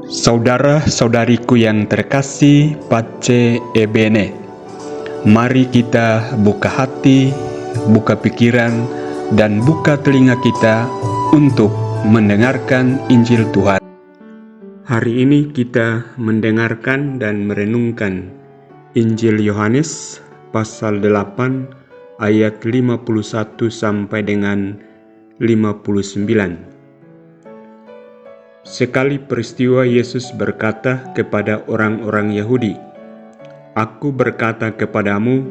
Saudara-saudariku yang terkasih, Pace Ebene, mari kita buka hati, buka pikiran, dan buka telinga kita untuk mendengarkan Injil Tuhan. Hari ini kita mendengarkan dan merenungkan Injil Yohanes pasal 8 ayat 51 sampai dengan 59. Sekali peristiwa Yesus berkata kepada orang-orang Yahudi, "Aku berkata kepadamu,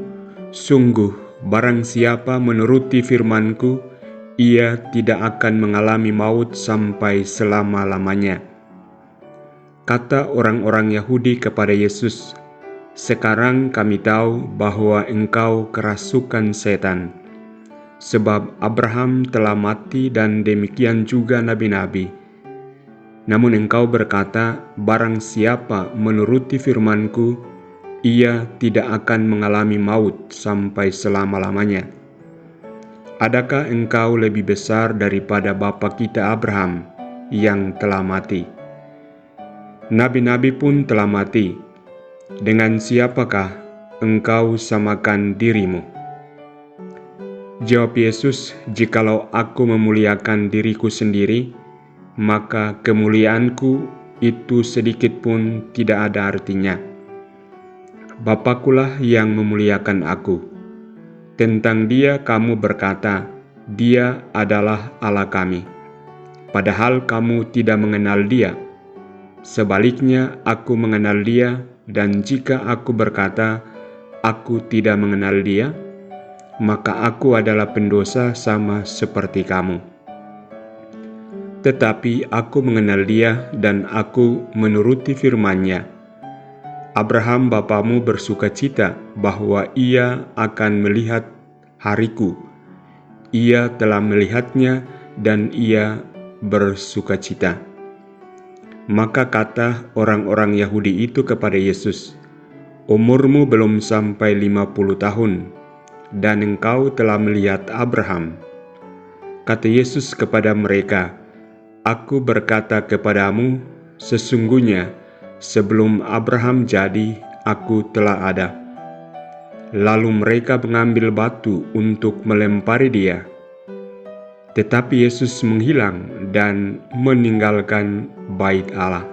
sungguh barang siapa menuruti firman-Ku, ia tidak akan mengalami maut sampai selama-lamanya." Kata orang-orang Yahudi kepada Yesus, "Sekarang kami tahu bahwa engkau kerasukan setan. Sebab Abraham telah mati dan demikian juga nabi-nabi. Namun engkau berkata, barang siapa menuruti firman-Ku, ia tidak akan mengalami maut sampai selama-lamanya. Adakah engkau lebih besar daripada bapa kita Abraham yang telah mati? Nabi-nabi pun telah mati. Dengan siapakah engkau samakan dirimu?" Jawab Yesus, "Jikalau aku memuliakan diriku sendiri, maka kemuliaanku itu sedikit pun tidak ada artinya. Bapakulah yang memuliakan aku. Tentang dia kamu berkata, dia adalah Allah kami. Padahal kamu tidak mengenal dia. Sebaliknya aku mengenal dia, dan jika aku berkata, aku tidak mengenal dia, maka aku adalah pendosa sama seperti kamu. Tetapi aku mengenal dia dan aku menuruti firman-Nya. Abraham bapamu bersukacita bahwa ia akan melihat hariku. Ia telah melihatnya dan ia bersukacita." Maka kata orang-orang Yahudi itu kepada Yesus, "Umurmu belum sampai 50 tahun, dan engkau telah melihat Abraham." Kata Yesus kepada mereka, "Aku berkata kepadamu, sesungguhnya sebelum Abraham jadi, aku telah ada." Lalu mereka mengambil batu untuk melempari dia. Tetapi Yesus menghilang dan meninggalkan bait Allah.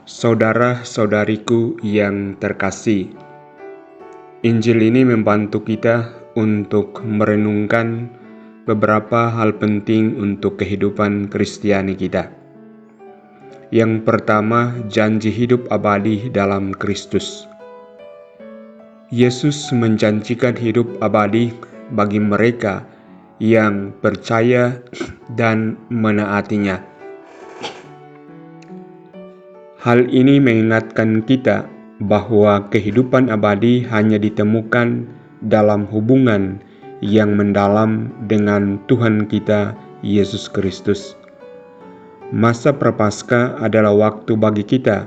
Saudara-saudariku yang terkasih, Injil ini membantu kita untuk merenungkan beberapa hal penting untuk kehidupan Kristiani kita. Yang pertama, janji hidup abadi dalam Kristus. Yesus menjanjikan hidup abadi bagi mereka yang percaya dan menaatinya. Hal ini mengingatkan kita bahwa kehidupan abadi hanya ditemukan dalam hubungan yang mendalam dengan Tuhan kita Yesus Kristus. Masa Prapaskah adalah waktu bagi kita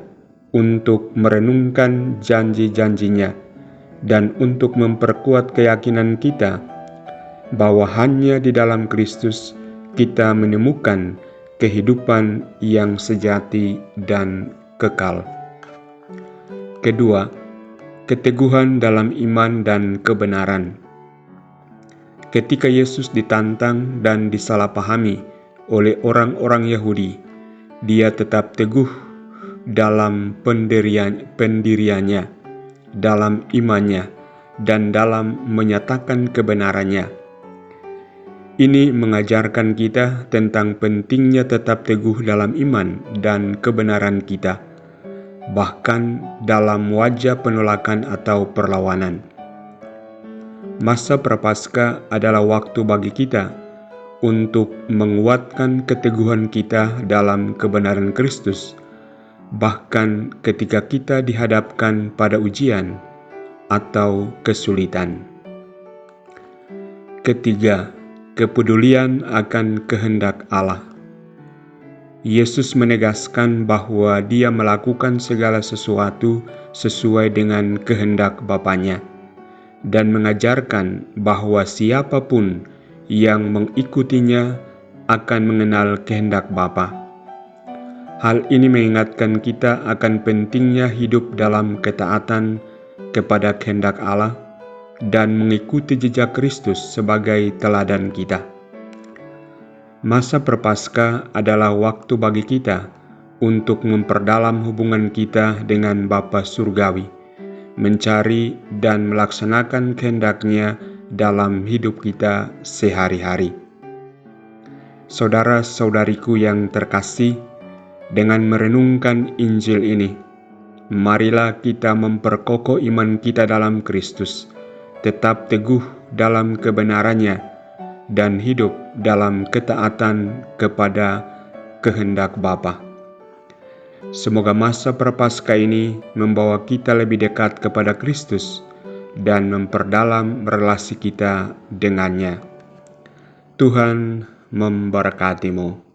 untuk merenungkan janji-janjinya dan untuk memperkuat keyakinan kita bahwa hanya di dalam Kristus kita menemukan kehidupan yang sejati dan kekal. Kedua, keteguhan dalam iman dan kebenaran. Ketika Yesus ditantang dan disalahpahami oleh orang-orang Yahudi, dia tetap teguh dalam pendiriannya, dalam imannya, dan dalam menyatakan kebenarannya. Ini mengajarkan kita tentang pentingnya tetap teguh dalam iman dan kebenaran kita, bahkan dalam wajah penolakan atau perlawanan. Masa Prapaskah adalah waktu bagi kita untuk menguatkan keteguhan kita dalam kebenaran Kristus, bahkan ketika kita dihadapkan pada ujian atau kesulitan. Ketiga, kepedulian akan kehendak Allah. Yesus menegaskan bahwa dia melakukan segala sesuatu sesuai dengan kehendak Bapa-Nya, dan mengajarkan bahwa siapapun yang mengikutinya akan mengenal kehendak Bapa. Hal ini mengingatkan kita akan pentingnya hidup dalam ketaatan kepada kehendak Allah dan mengikuti jejak Kristus sebagai teladan kita. Masa Prapaskah adalah waktu bagi kita untuk memperdalam hubungan kita dengan Bapa Surgawi, mencari dan melaksanakan kehendak-Nya dalam hidup kita sehari-hari. Saudara-saudariku yang terkasih, dengan merenungkan Injil ini, marilah kita memperkokoh iman kita dalam Kristus, tetap teguh dalam kebenarannya, dan hidup dalam ketaatan kepada kehendak Bapa. Semoga masa Prapaskah ini membawa kita lebih dekat kepada Kristus dan memperdalam relasi kita dengannya. Tuhan memberkatimu.